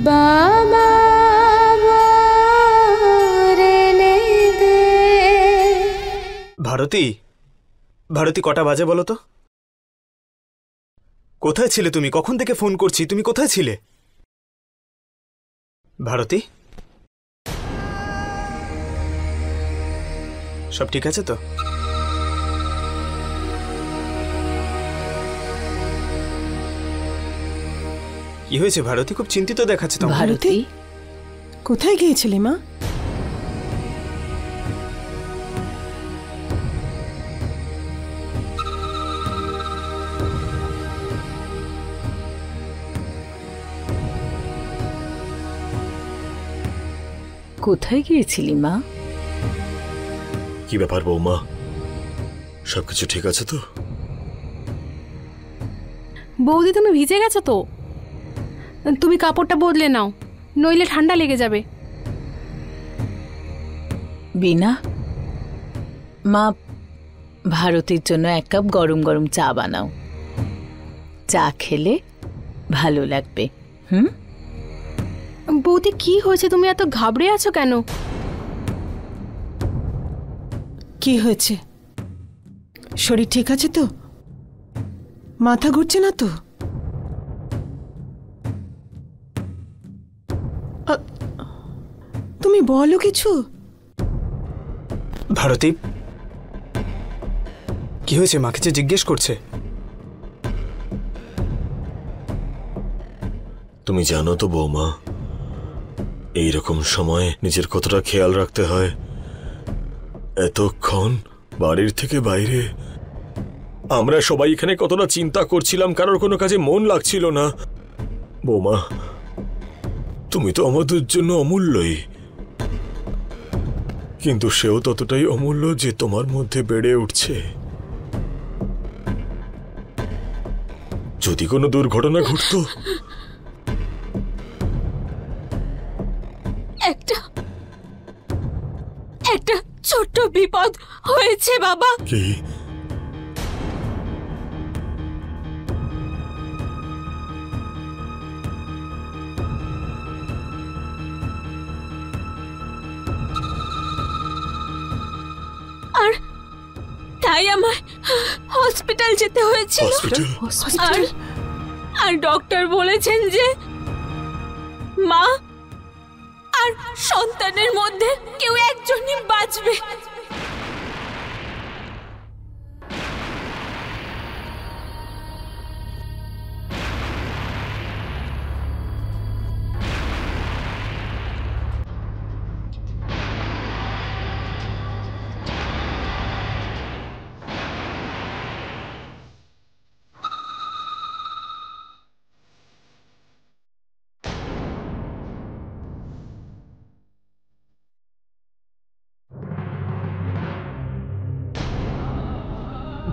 বাবা ভারতী, ভারতী কটা বাজে বলো তো? কোথায় ছিলে তুমি? কখন থেকে ফোন করছি, তুমি কোথায় ছিলে? ভারতী, সব ঠিক আছে তো? কি হয়েছে ভারতী? খুব চিন্তিত দেখাচ্ছে তোমাকে। ভারতী, কোথায় গিয়েছিলে মা? কোথায় গিয়েছিলি মা? কি ব্যাপার বৌমা, সবকিছু ঠিক আছে তো? বৌদি তুমি ভিজে গেছো তো, তুমি কাপড়টা বদলে নাও, নইলে ঠান্ডা লেগে যাবে। বিনা, মা ভারতীর জন্য এক কাপ গরম গরম চা বানাও। চা খেলে ভালো লাগবে। বৌদি কি হয়েছে? তুমি এত ঘাবড়ে আছো কেন? কি হয়েছে? শরীর ঠিক আছে তো? মাথা ঘুরছে না তো? তুমি বলো কিছু। ভারতী, কি হয়েছে? মাকে যে জিজ্ঞেস করছে। তুমি জানো তো বৌমা, এইরকম সময় নিজের কতটা খেয়াল রাখতে হয়। এতক্ষণ বাড়ির থেকে বাইরে আমরা সবাই এখানে কতটা চিন্তা করছিলাম, কারোর কোনো কাজে মন লাগছিল না। বৌমা, তুমি তো আমাদের জন্য অমূল্যই, কিন্তু সেও ততটাই অমূল্য যে তোমার মধ্যে বেড়ে উঠছে। যদি কোনো দুর্ঘটনা ঘটতো, একটা ছোট্ট বিপদ হয়েছে বাবা। কি? আর তাই আমার হসপিটাল যেতে হয়েছিল। আর ডক্টর বলেছেন যে মা আর সন্তানের মধ্যে কেউ একজনই বাঁচবে।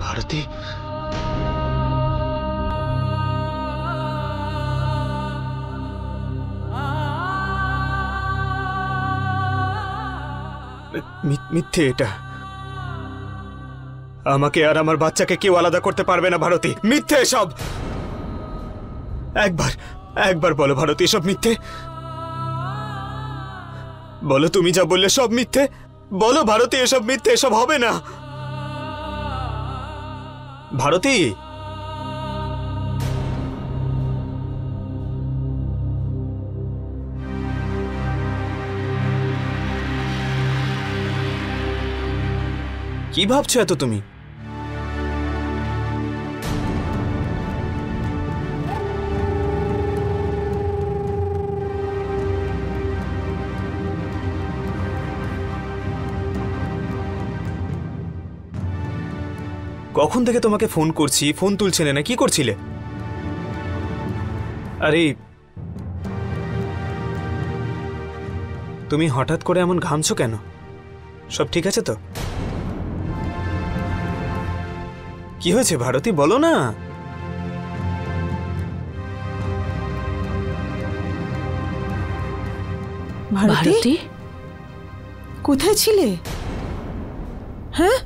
ভারতী, মিথ্যে এটা। আমাকে আর আমার বাচ্চাকে কেউ আলাদা করতে পারবে না ভারতী। মিথ্যে সব। একবার বলো ভারতী, সব মিথ্যে বলো। তুমি যা বললে সব মিথ্যে বলো ভারতী, এসব মিথ্যে, এসব হবে না ভারতী। কি ভাবছো এত তুমি? কখন থেকে তোমাকে ফোন করছি, ফোন তুলছিলে না, কি করছিলে? আরে তুমি হঠাৎ করে এমন ঘামছো কেন? সব ঠিক আছে তো? কি হয়েছে ভারতী, বলো না। ভারতী, কোথায় ছিলে? হ্যাঁ,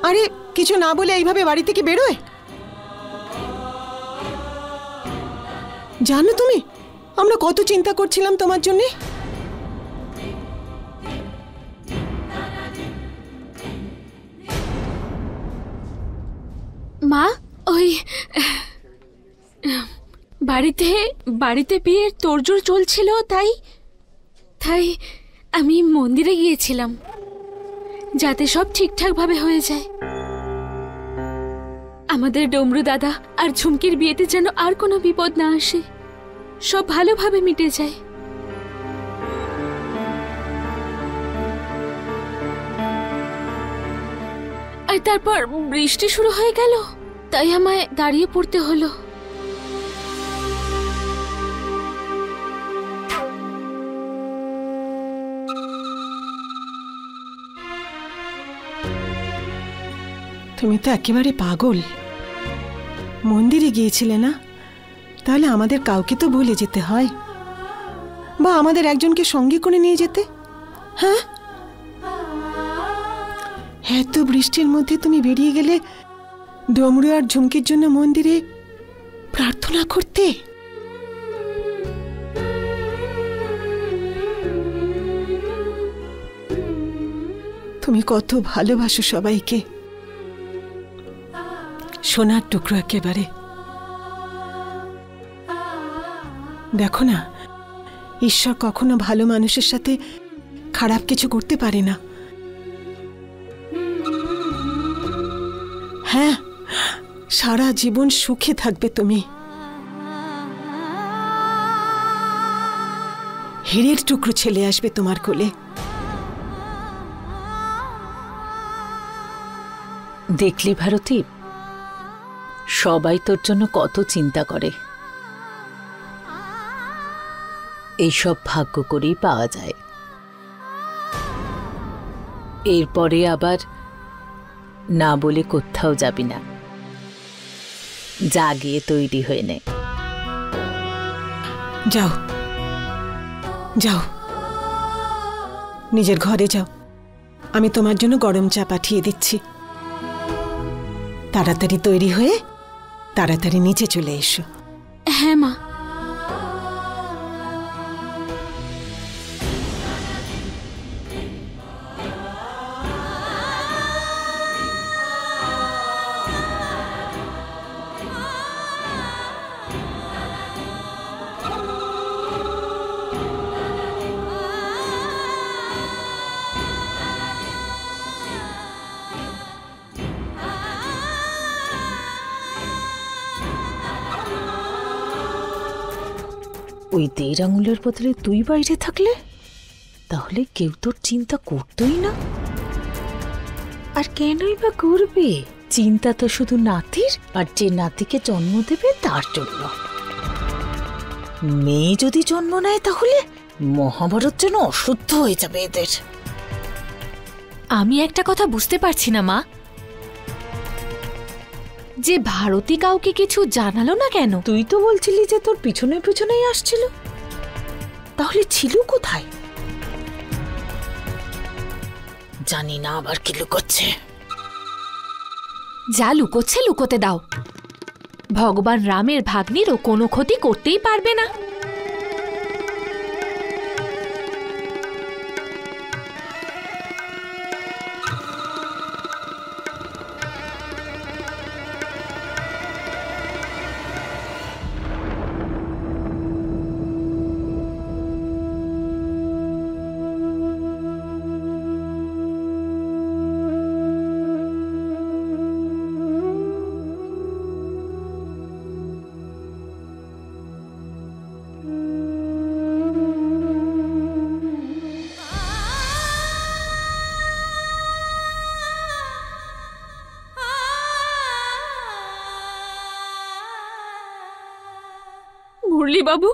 আরে কিছু না বলে এইভাবে বাড়ি থেকে বেরোয়? জানো তুমি আমরা কত চিন্তা করছিলাম তোমার জন্য। মা, ওই বাড়িতে বাড়িতে বিয়ের তোড়জোড় চলছিল, তাই তাই আমি মন্দিরে গিয়েছিলাম যাতে সব ঠিকঠাকভাবে হয়ে যায়। আমাদের ডমরু দাদা আর ঝুমকির বিয়েতে যেন আর কোনো বিপদ না আসে, সব ভালোভাবে মিটে যায়। আর তারপর বৃষ্টি শুরু হয়ে গেল, তাই আমায় দাঁড়িয়ে পড়তে হলো। তুমি তো একেবারে পাগল। মন্দিরে গিয়েছিলে না? তাহলে আমাদের কাউকে তো ভুলে যেতে হয়, বা আমাদের একজনকে সঙ্গে করে নিয়ে যেতে। হ্যাঁ, এত বৃষ্টির মধ্যে তুমি বেরিয়ে গেলে ডমরু আর ঝুমকির জন্য মন্দিরে প্রার্থনা করতে। তুমি কত ভালোবাসো সবাইকে, সোনার টুকরো একেবারে। দেখো না, ঈশ্বর কখনো ভালো মানুষের সাথে খারাপ কিছু করতে পারে না। হ্যাঁ, সারা জীবন সুখে থাকবে তুমি। হীরের টুকরো ছেলে আসবে তোমার কোলে। দেখলি ভারতী, সবাই তোর জন্য কত চিন্তা করে। এইসব ভাগ্য করেই পাওয়া যায়। এরপরে আবার না বলে কোথাও যাবি না, যা গিয়ে তৈরি হয়ে নে। যাও যাও, নিজের ঘরে যাও। আমি তোমার জন্য গরম চা পাঠিয়ে দিচ্ছি। তাড়াতাড়ি তৈরি হয়ে তাড়াতাড়ি নিচে চলে এসো। হ্যাঁ মা। ওই 1.5 আঙুলের বদলে তুই বাইরে থাকলে তাহলে কেউ তোর চিন্তা করতোই না। আর কেনই বা করবে? চিন্তা তো শুধু নাতির আর যে নাতিকে জন্ম দেবে তার জন্য। মেয়ে যদি জন্ম নেয় তাহলে মহাভারত যেন অশুদ্ধ হয়ে যাবে এদের। আমি একটা কথা বুঝতে পারছি না মা, যে ভারতী কাউকে কিছু জানালো না কেন? তুই তো বলছিলি যে তোর পিছনে পিছনেই আসছিল, তাহলে ছিল কোথায়? জানি না আবার কি লুকোচ্ছে। যা লুকোচ্ছে লুকোতে দাও। ভগবান রামের ভাগ্নিরও কোনো ক্ষতি করতেই পারবে না। মুরলি বাবু,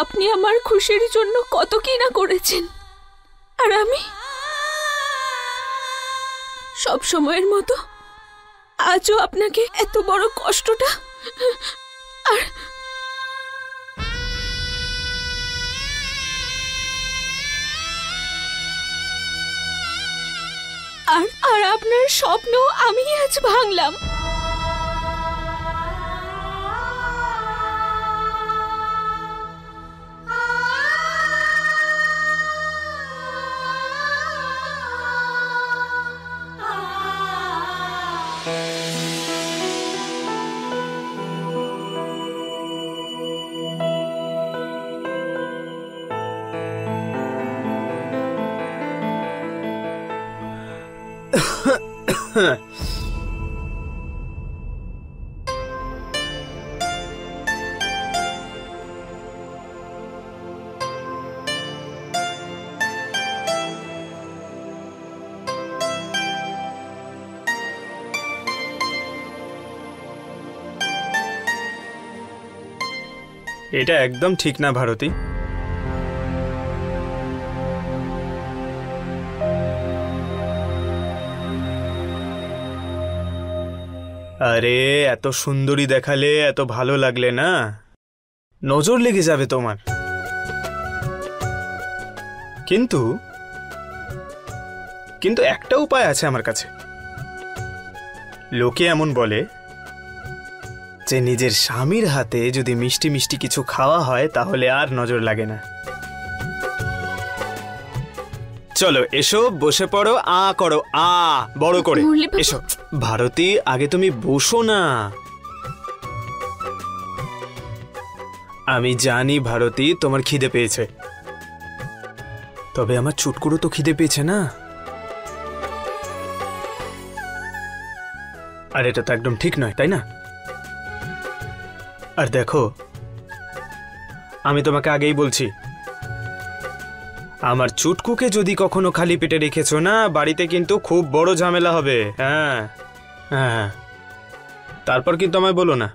আপনি আমার খুশির জন্য কত কি না করেছেন, আর আমি সব সময়ের মতো আজও আপনাকে এত বড় কষ্টটা আর আপনার স্বপ্ন আমি আজ ভাঙলাম। এটা একদম ঠিক না ভারতী। আরে এত সুন্দরী দেখালে, এত ভালো লাগলে না, নজর লেগে যাবে তোমার। কিন্তু কিন্তু একটা উপায় আছে আমার কাছে। লোকে এমন বলে যে নিজের স্বামীর হাতে যদি মিষ্টি মিষ্টি কিছু খাওয়া হয় তাহলে আর নজর লাগে না। চলো এসো, বসে পড়ো, আ করো, আ বড় করে এসো। ভারতী, আগে তুমি বসো না। আমি জানি ভারতী তোমার খিদে পেয়েছে, তবে আমার চুটকুরো তো খিদে পেয়েছে না। আর এটা তো একদম ঠিক নয়, তাই না? আর দেখো, আমি তোমাকে আগেই বলছি, আমার চুটকুকে যদি কখনো খালি পেটে রেখেছো না, বাড়িতে কিন্তু খুব বড় ঝামেলা হবে। হ্যাঁ হ্যাঁ, তারপর কিন্তু আমায় বলো না।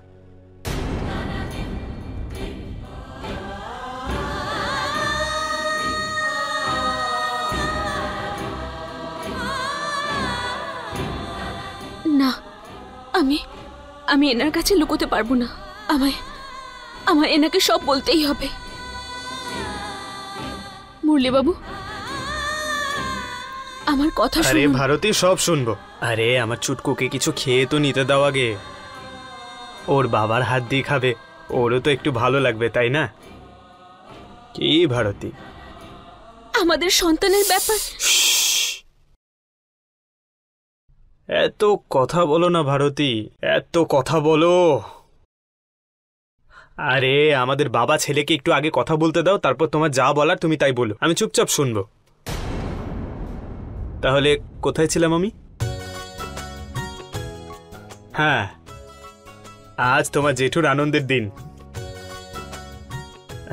না, আমি এনার কাছে লুকোতে পারবো না। আমায় এনাকে সব বলতেই হবে। মুরলি বাবু, আমার কথা শুনুন। আরে ভারতী, সব শুনবো। আরে আমার চুটকুকে কিছু খেয়ে তো নিতে দাও আগে। ওর বাবার হাত দিয়ে খাবে, ওরও তো একটু ভালো লাগবে, তাই না? কি ভারতী, আমাদের সন্তানের ব্যাপার। এত কথা বলো না ভারতী, এত কথা বলো। আরে আমাদের বাবা ছেলেকে একটু আগে কথা বলতে দাও, তারপর তোমার যা বলার তুমি তাই বলো, আমি চুপচাপ শুনবো। তাহলে কোথায় ছিলাম আমি? হ্যাঁ, আজ তোমার জেঠুর আনন্দের দিন।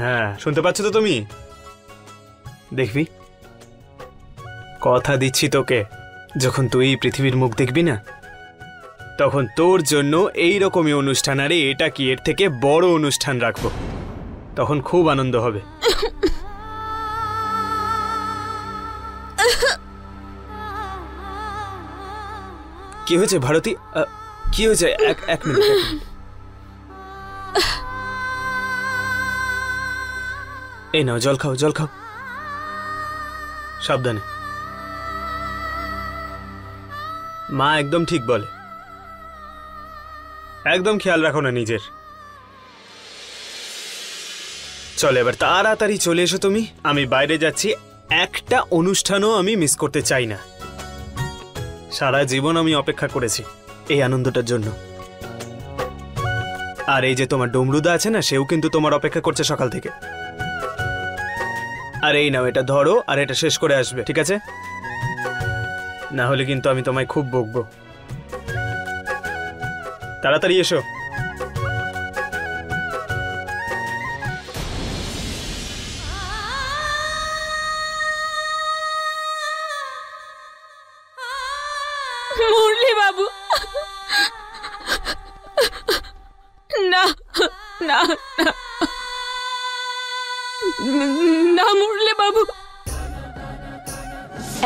হ্যাঁ, শুনতে পাচ্ছ তো তুমি? দেখবি, কথা দিচ্ছি তোকে, যখন তুই পৃথিবীর মুখ দেখবি না, তখন তোর জন্য এই রকমই অনুষ্ঠান, আরে এটা কি, এর থেকে বড় অনুষ্ঠান রাখবো, তখন খুব আনন্দ হবে। কি হয়েছে ভারতী, কি হয়েছে? এক মিনিট। এই নাও, জল খাও, জল খাও, সাবধানে। মা একদম ঠিক বলে, একদম খেয়াল রাখো না নিজের। চলো এবার তাড়াতাড়ি চলে এসো তুমি, আমি বাইরে যাচ্ছি। একটা অনুষ্ঠানও আমি মিস করতে চাই না। সারা জীবন আমি অপেক্ষা করেছি এই আনন্দটার জন্য। আর এই যে তোমার ডমরুদা আছে না, সেও কিন্তু তোমার অপেক্ষা করছে সকাল থেকে। আর এই নাও, এটা ধরো, আর এটা শেষ করে আসবে, ঠিক আছে? না হলে কিন্তু আমি তোমায় খুব বকবো। তাড়াতাড়ি এসো। মুরলি বাবু, না না না, মুরলি বাবু।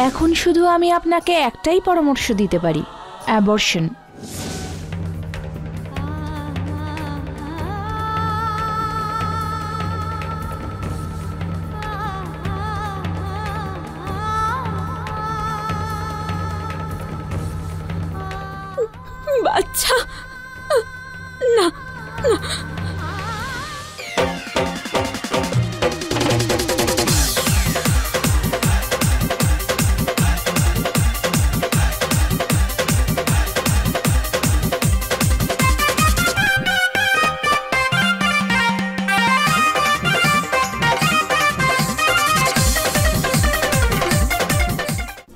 এখন শুধু আমি আপনাকে একটাই পরামর্শ দিতে পারি, অ্যাবর্শন। বাচ্চা, না না।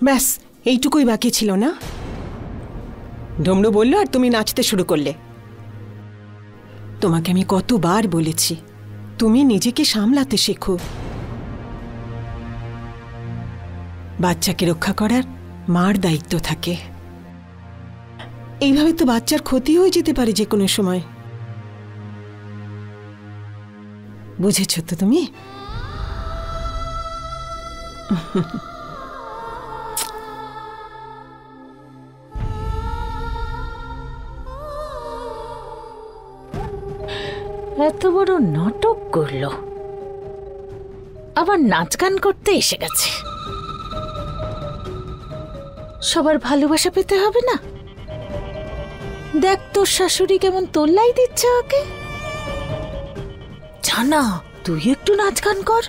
ব্যাস এইটুকুই বাকি ছিল না? ডমরু বলল আর তুমি নাচতে শুরু করলে। তোমাকে আমি কতবার বলেছি তুমি নিজেকে সামলাতে শেখো। বাচ্চাকে রক্ষা করার মার দায়িত্ব থাকে। এইভাবে তো বাচ্চার ক্ষতি হয়ে যেতে পারে যে কোনো সময়। বুঝেছ তো তুমি? এত বড় নাটক করলো, আবার নাচ গান করতে এসে গেছে। সবার ভালোবাসা পেতে হবে না? দেখ তোর শাশুড়ি কেমন তোল্লাই দিচ্ছে ওকে। জানা তুই একটু নাচ গান কর,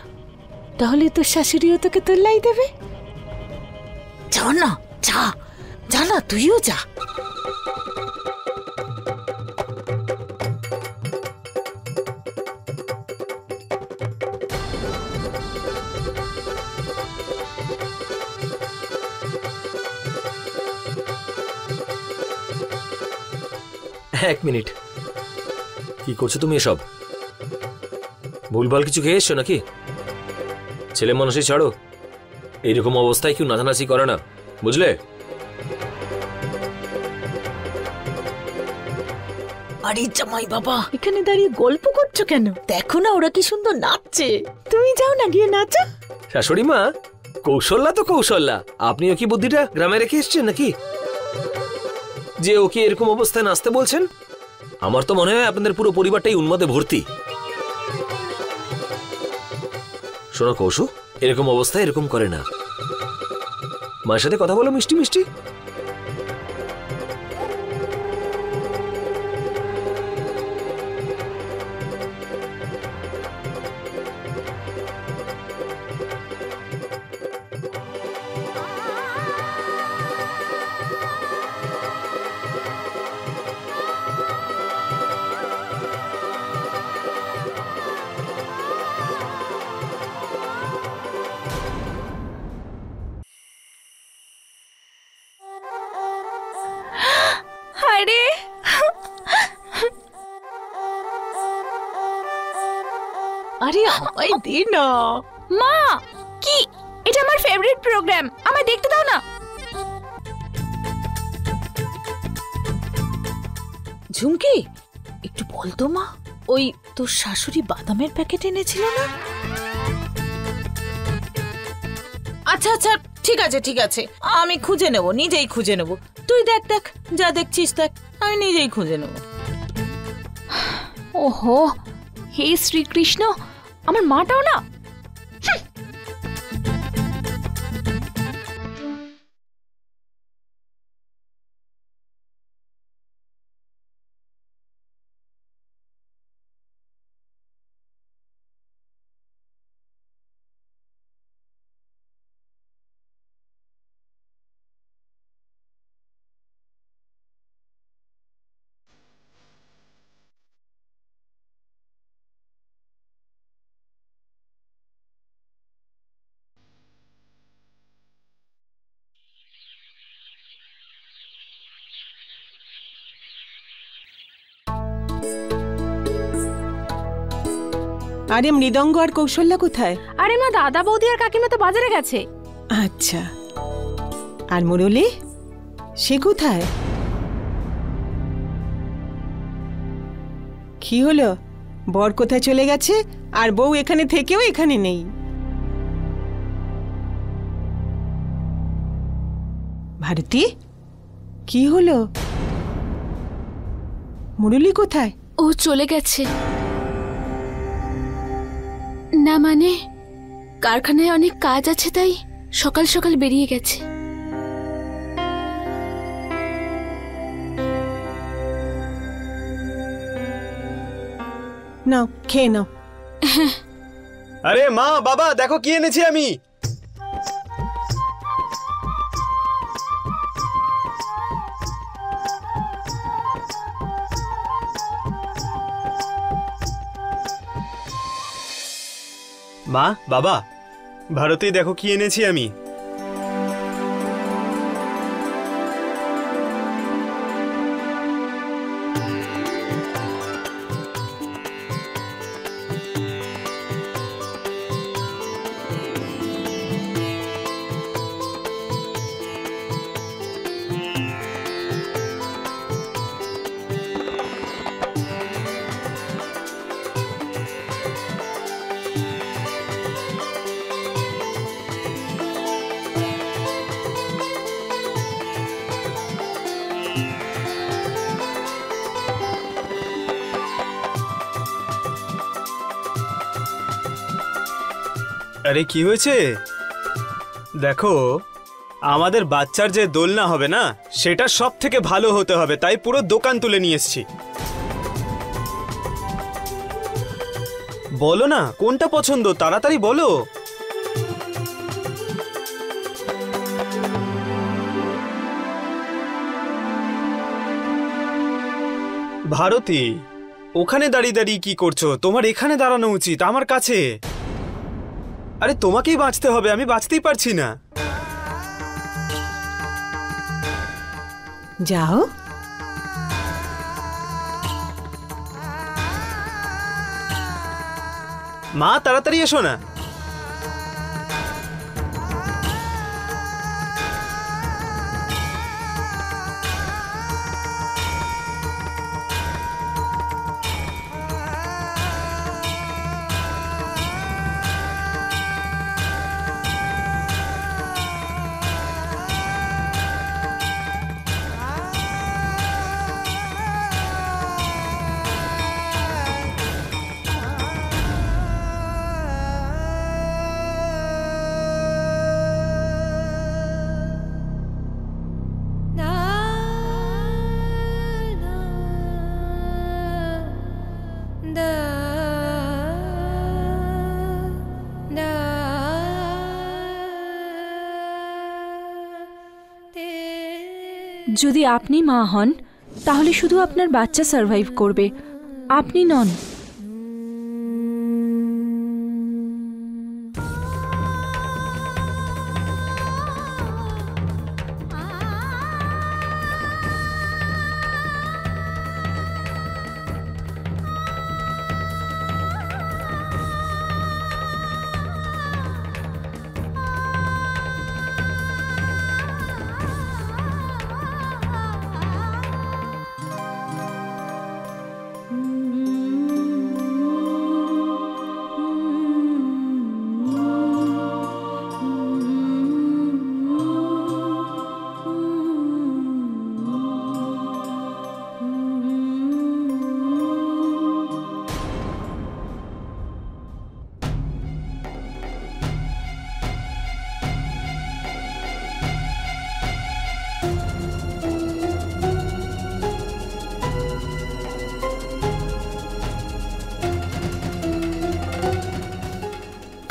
তাহলে তোর শাশুড়িও তোকে তোল্লাই দেবে। জানা যা, জানা তুইও যা। এক মিনিট, কি করছো তুমি এসব? ভুলভাল কিছু খেয়ে এসছো নাকি? ছেলে মানুষই ছাড়ো, এইরকম অবস্থায় কেউ নাচানাচি করে না, বুঝলে? আরে জামাই বাবা, এখানে দাঁড়িয়ে গল্প করছো কেন? দেখো না ওরা কি সুন্দর নাচছে, তুমি যাও না গিয়ে নাচো। শাশুড়ি মা, কৌশল্যা তো কৌশল্যা, আপনিও কি বুদ্ধিটা গ্রামে রেখে এসছেন নাকি যে ওকে এরকম অবস্থায় নাচতে বলছেন? আমার তো মনে হয় আপনাদের পুরো পরিবারটাই উন্মাদে ভর্তি। শোনো কৌশু, এরকম অবস্থায় এরকম করে না। মায়ের সাথে কথা বলো মিষ্টি মিষ্টি। আরে আরে আমায় দে না। মা, কি এটা আমার ফেভারিট প্রোগ্রাম, আমায় দেখতে দাও না। ঝুমকি একটু বলতো মা, ওই তোর শাশুড়ি বাদামের প্যাকেট এনেছিল না? আচ্ছা আচ্ছা ঠিক আছে ঠিক আছে, আমি খুঁজে নেব, নিজেই খুঁজে নেব। তুই দেখ দেখ, যা দেখছিস দেখ, আমি নিজেই খুঁজে নেব। ওহো, হে শ্রীকৃষ্ণ, আমার মাটাও না। আরে মৃদঙ্গ আর কৌশল্যা কোথায়? আরে মা, দাদা বৌদি আর কাকিমা তো বাজারে গেছে। আচ্ছা, আর মুরলি সে কোথায়? কি হলো, বর কোথায় চলে গেছে আর বউ এখানে থেকেও এখানে নেই? ভারতী, কি হলো? মুরলি কোথায়? ও চলে গেছে। না মানে কারখানায় অনেক কাজ আছে, তাই সকাল সকাল বেরিয়ে গেছে। নাও খেয়ে নাও। আরে মা বাবা, দেখো কি এনেছি আমি। মা বাবা, ভারতে দেখো কি এনেছি আমি। আরে কি হয়েছে? দেখো, আমাদের বাচ্চার যে দোলনা হবে না, সেটা সব থেকে ভালো হতে হবে, তাই পুরো দোকান তুলে নিয়ে এসেছি। বলো না কোনটা পছন্দ, তাড়াতাড়ি বলো। ভারতী, ওখানে দাঁড়িয়ে দাঁড়িয়ে কি করছো? তোমার এখানে দাঁড়ানো উচিত, আমার কাছে। আরে তোমাকেই বাঁচতে হবে, আমি বাঁচতেই পারছি না। যাও। মা তাড়াতাড়ি এসো না। যদি আপনি মা হন তাহলে শুধু আপনার বাচ্চা সার্ভাইভ করবে, আপনি নন।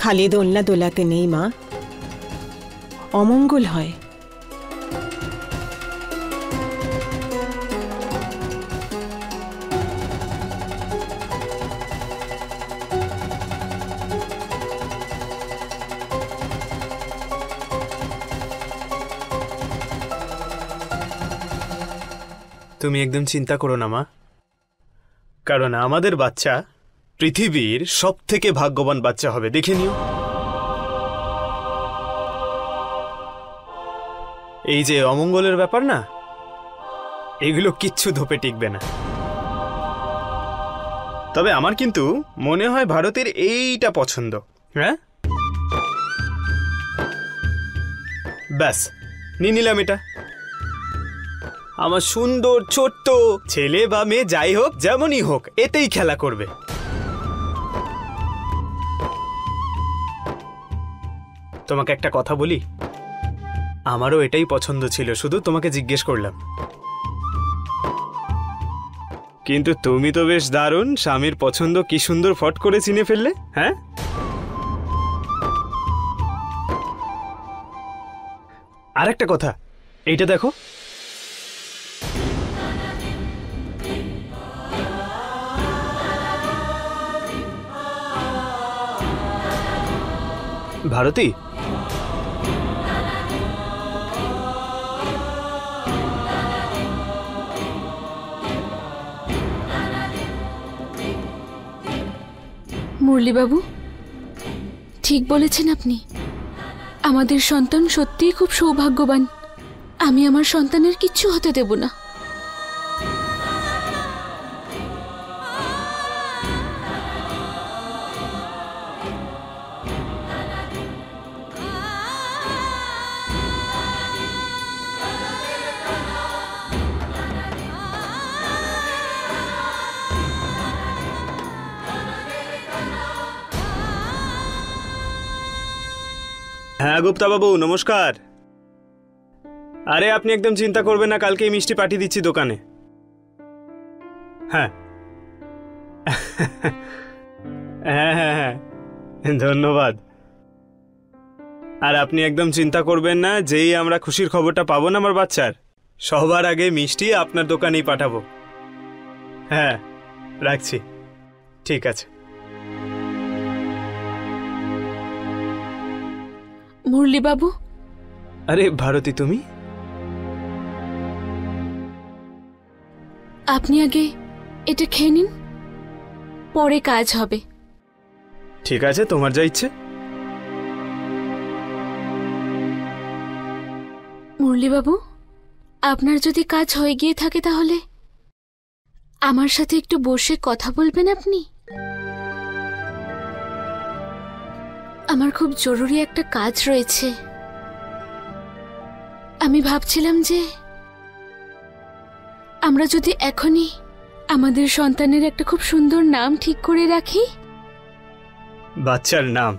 খালি দোলনা দোলাতে নেই মা, অমঙ্গল হয়। তুমি একদম চিন্তা করো না মা, কারণ আমাদের বাচ্চা পৃথিবীর সব থেকে ভাগ্যবান বাচ্চা হবে, দেখে নিও। এই যে অমঙ্গলের ব্যাপার না, এগুলো কিচ্ছু ধোপে টিকবে না। তবে আমার কিন্তু মনে হয় ভারতের এইটা পছন্দ। হ্যাঁ, ব্যাস নিয়ে নিলাম এটা। আমার সুন্দর ছোট্ট ছেলে বা মেয়ে যাই হোক, যেমনই হোক, এতেই খেলা করবে। তোমাকে একটা কথা বলি, আমারও এটাই পছন্দ ছিল, শুধু তোমাকে জিজ্ঞেস করলাম। কিন্তু তুমি তো বেশ দারুণ, স্বামীর পছন্দ কি সুন্দর ফট করে চিনে ফেললে। হ্যাঁ, আর একটা কথা, এইটা দেখো। ভারতী, মুরলীবাবু, ঠিক বলেছেন আপনি। আমাদের সন্তান সত্যিই খুব সৌভাগ্যবান। আমি আমার সন্তানের কিচ্ছু হতে দেব না। হ্যাঁ গুপ্তা বাবু, নমস্কার। আরে আপনি একদম চিন্তা করবেন না, কালকে মিষ্টি পাঠিয়ে দিচ্ছি দোকানে। হ্যাঁ হ্যাঁ হ্যাঁ হ্যাঁ, ধন্যবাদ। আর আপনি একদম চিন্তা করবেন না, যেই আমরা খুশির খবরটা পাবো না আমার বাচ্চার, সবার আগে মিষ্টি আপনার দোকানেই পাঠাবো। হ্যাঁ, রাখছি। ঠিক আছে। মুরলীবাবু, আরে ভারতী, তুমি? আপনি আগে এটা খেয়ে নিন, পরে কাজ হবে। ঠিক আছে, তোমার যা ইচ্ছে। মুরলীবাবু, আপনার যদি কাজ হয়ে গিয়ে থাকে তাহলে আমার সাথে একটু বসে কথা বলবেন আপনি? আমার খুব জরুরি একটা কাজ রয়েছে। আমি ভাবছিলাম যে আমরা যদি এখনই আমাদের সন্তানের একটা খুব সুন্দর নাম ঠিক করে রাখি। বাচ্চার নাম?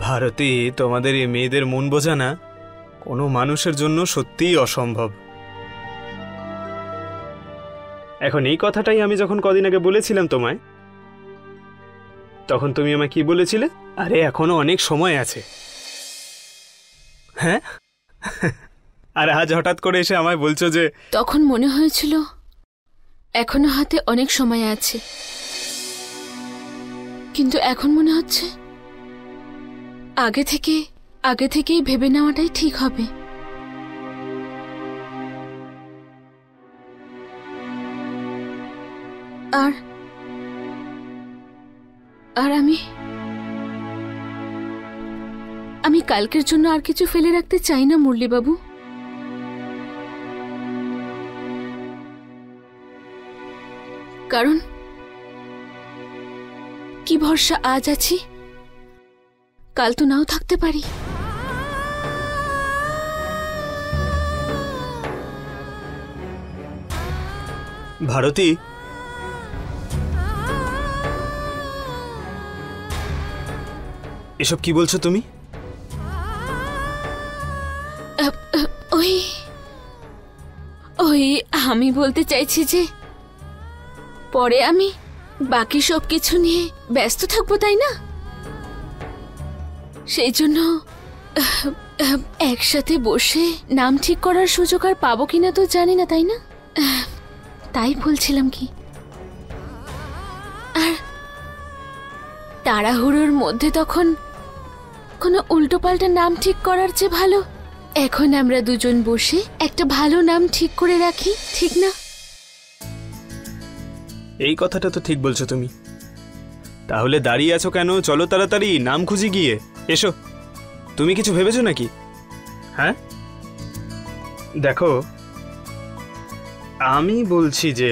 ভারতী, তোমাদের এই মেয়েদের মন বোঝা না কোনো মানুষের জন্য সত্যিই অসম্ভব। এখন এই কথাটাই আমি যখন কদিন আগে বলেছিলাম তোমায়, তখন তুমি আমায় কি বলেছিলে? আরে এখনো অনেক সময় আছে। হ্যাঁ, আর আজ হঠাৎ করে এসে আমায় বলছো যে... তখন মনে হয়েছিল এখনো হাতে অনেক সময় আছে, কিন্তু এখন মনে হচ্ছে আগে থেকেই ভেবে নেওয়াটাই ঠিক হবে। আর আর আমি কালকের জন্য আর কিছু ফেলে রাখতে চাই না মুরলীবাবু। কারণ কি ভরসা আজ আছি, কাল তো নাও থাকতে পারি। ভারতী, এসব কি বলছো তুমি? ওই আমি বলতে চাইছি যে পরে আমি বাকি সব কিছু নিয়ে ব্যস্ত থাকবো, তাই না? সেই জন্য একসাথে বসে নাম ঠিক করার সুযোগ আর পাবো কিনা তো জানি না, তাই না? তাই বলছিলাম কি, আর তাড়াহুড়োর মধ্যে তখন কোনো উল্টোপাল্টা নাম ঠিক করার চেয়ে ভালো এখন আমরা দুজন বসে একটা ভালো নাম ঠিক করে রাখি, ঠিক না? এই কথাটা তো ঠিক বলছো তুমি। তাহলে দাঁড়িয়ে আছো কেন? চলো তাড়াতাড়ি নাম খুঁজি গিয়ে। এসো। তুমি কিছু ভেবেছো নাকি? হ্যাঁ, দেখো, আমি বলছি যে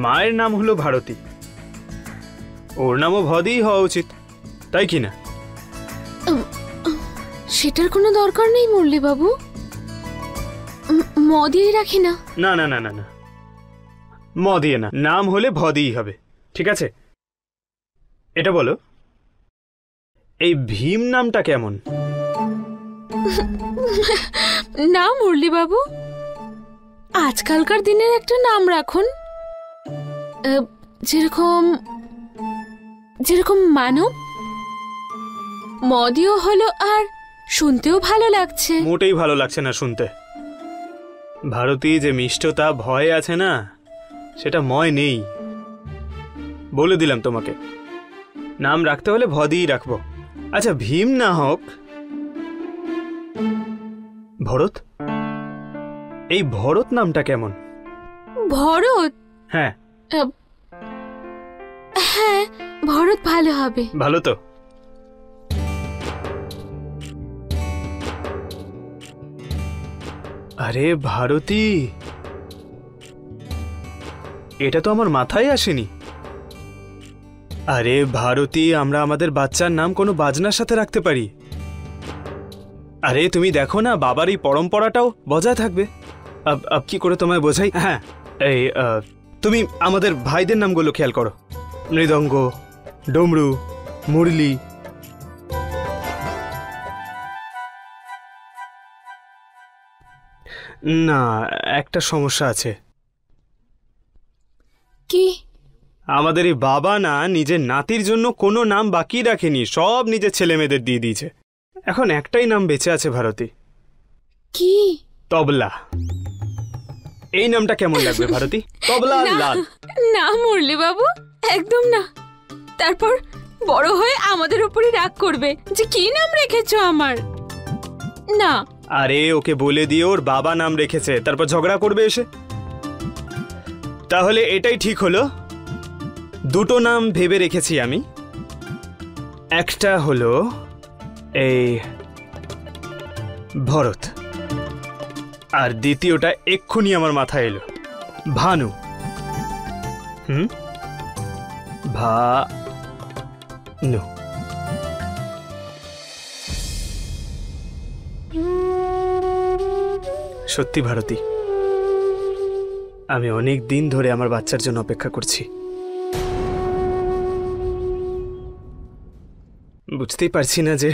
মায়ের নাম হলো ভারতী, ওর নামও ভদিই হওয়া উচিত, তাই কি না? সেটার কোনো দরকার নেই মুরলীবাবু, ম দিয়ে রাখি না। না না না না না, ম দিয়ে না, নাম হলে ভদিই হবে, ঠিক আছে? এটা বলো, এই ভীম নামটা কেমন? না মুরলীবাবু, আজকালকার দিনের একটা নাম রাখুন, যেরকম যেরকম মানব, মদিও হলো আর শুনতেও ভালো লাগছে। মোটেই ভালো লাগছে না শুনতে। ভারতী, যে মিষ্টতা ভয় আছে না, সেটা ময় নেই। বলে দিলাম তোমাকে, নাম রাখতে হলে ভদিই রাখবো। আচ্ছা, ভীম না হোক, ভরত। এই ভরত নামটা কেমন? ভরত? হ্যাঁ। হ্যাঁ, ভরত ভালো হবে। ভালো তো? আরে ভারতী, এটা তো আমার মাথায় আসেনি। আরে ভারতী, আমরা আমাদের বাচ্চার নাম কোনো বাজনার সাথে রাখতে পারি। আরে তুমি দেখো না, বাবার এই পরম্পরাটাও বজায় থাকবে। আব কি করে তোমায় বোঝাই? হ্যাঁ, এই তুমি আমাদের ভাইদের নামগুলো খেয়াল করো। মৃদঙ্গ, ডমরু, মুরলি। না, একটা সমস্যা আছে। কি? আমাদের এই বাবা না নিজের নাতির জন্য কোনো নাম বাকি রাখেনি, সব নিজের ছেলে মেয়েদের দিয়ে দিয়েছে। এখন একটাই নাম বেঁচে আছে ভারতী। কি? তবলা। এই নামটা কেমন লাগবে ভারতী? তবলা লাল। না মুরলি বাবু, একদম না। তারপর বড় হয়ে আমাদের উপরই রাগ করবে যে কি নাম রেখেছো আমার। না। আরে ওকে বলে দিয়ে ওর বাবা নাম রেখেছে, তারপর ঝগড়া করবে এসে। তাহলে এটাই ঠিক হলো, দুটো নাম ভেবে রেখেছি আমি। একটা হলো এই ভরত, আর দ্বিতীয়টা এক্ষুনি আমার মাথায় এলো, ভানু। ভানু। সত্যি ভারতী, আমি অনেক দিন ধরে আমার বাচ্চার জন্য অপেক্ষা করছি। বুঝতেই পারছি না যে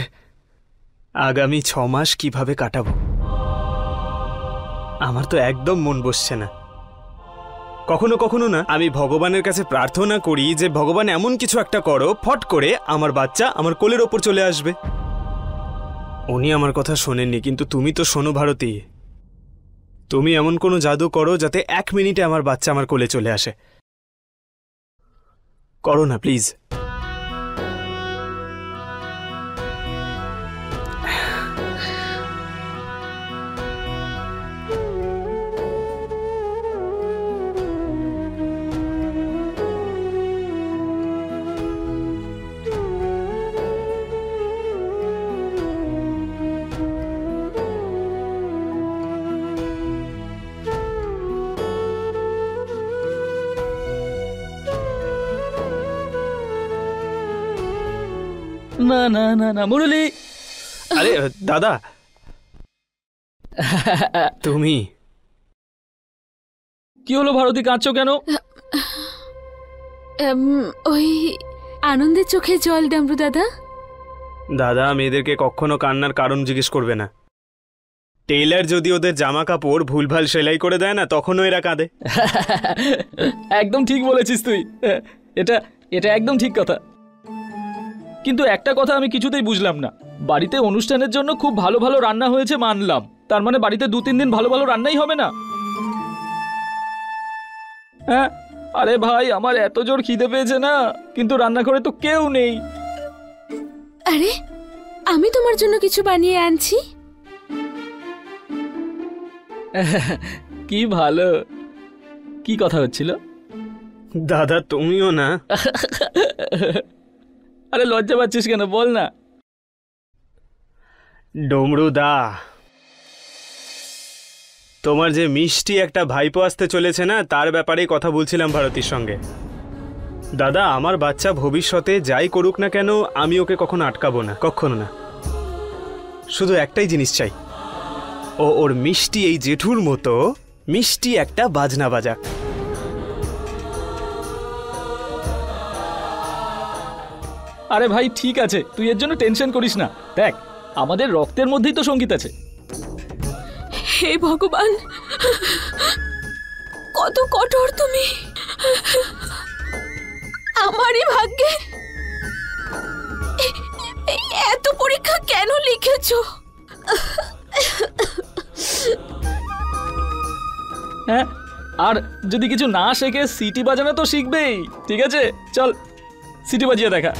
আগামী 6 মাস কিভাবে কাটাবো। আমার তো একদম মন বসছে না। কখনো কখনো না আমি ভগবানের কাছে প্রার্থনা করি যে ভগবান এমন কিছু একটা করো, ফট করে আমার বাচ্চা আমার কোলের ওপর চলে আসবে। উনি আমার কথা শোনেননি, কিন্তু তুমি তো শোনো ভারতী। তুমি এমন কোনো জাদু করো যাতে 1 মিনিটে আমার বাচ্চা আমার কোলে চলে আসে। করো না প্লিজ। না না না না মুরলি। আরে দাদা, তুমি কি হলো ভারতী, কাঁদছো কেন? ওই আনন্দের চোখে জল ডামরু দাদা। দাদা, মেয়েদেরকে কখনো কান্নার কারণ জিজ্ঞেস করবে না। টেইলার যদি ওদের জামা কাপড় ভুলভাল সেলাই করে দেয় না, তখনও এরা কাঁদে। একদম ঠিক বলেছিস তুই, এটা এটা একদম ঠিক কথা। কিন্তু একটা কথা আমি কিছুতেই বুঝলাম না, বাড়িতে অনুষ্ঠানের জন্য খুব ভালো ভালো রান্না হয়েছে মানলাম, তার মানে বাড়িতে 2-3 দিন ভালো ভালো রান্নাই হবে না? হ্যাঁ, আরে ভাই, আমার এত জোর খিদে পেয়েছে না, কিন্তু রান্নাঘরে তো কেউ নেই। আরে আমি তোমার জন্য কিছু বানিয়ে আনছি। কি ভালো। কি কথা হচ্ছিল? দাদা তুমিও না। আরে লজ্জা পাচ্ছিস কেন, বল না। ডমরু দা, তোমার যে মিষ্টি একটা ভাইপো আসতে চলেছে না, তার ব্যাপারেই কথা বলছিলাম ভারতীর সঙ্গে। দাদা, আমার বাচ্চা ভবিষ্যতে যাই করুক না কেন, আমি ওকে কখনো আটকাবো না, কখনো না। শুধু একটাই জিনিস চাই, ও ওর মিষ্টি এই জেঠুর মতো মিষ্টি একটা বাজনা বাজাক। আরে ভাই ঠিক আছে, তুই এর জন্য টেনশন করিস না। দেখ, আমাদের রক্তের মধ্যেই তো সঙ্গীত আছে। হে ভগবান, কত কঠোর তুমি। আমারই ভাগ্যে এত পরীক্ষা কেন লিখেছো? হ্যাঁ, আর যদি কিছু না শেখে সিটি বাজানো তো শিখবেই। ঠিক আছে, চল সিটি বাজিয়ে দেখা।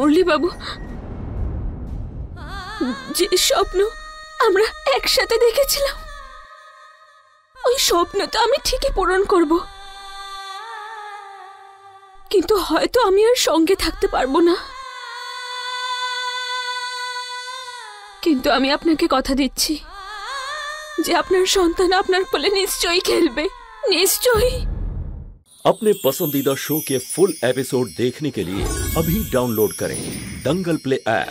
মুরলীবাবু, যে স্বপ্ন আমরা একসাথে দেখেছিলাম, ওই স্বপ্ন তো আমি ঠিকই পূরণ করব, কিন্তু হয়তো আমি আর সঙ্গে থাকতে পারবো না। কিন্তু আমি আপনাকে কথা দিচ্ছি যে আপনার সন্তান আপনার কোলে নিশ্চয়ই খেলবে, নিশ্চয়ই। अपने पसंदीदा शो के फुल एपिसोड देखने के लिए अभी डाउनलोड करें दंगल प्ले ऐप।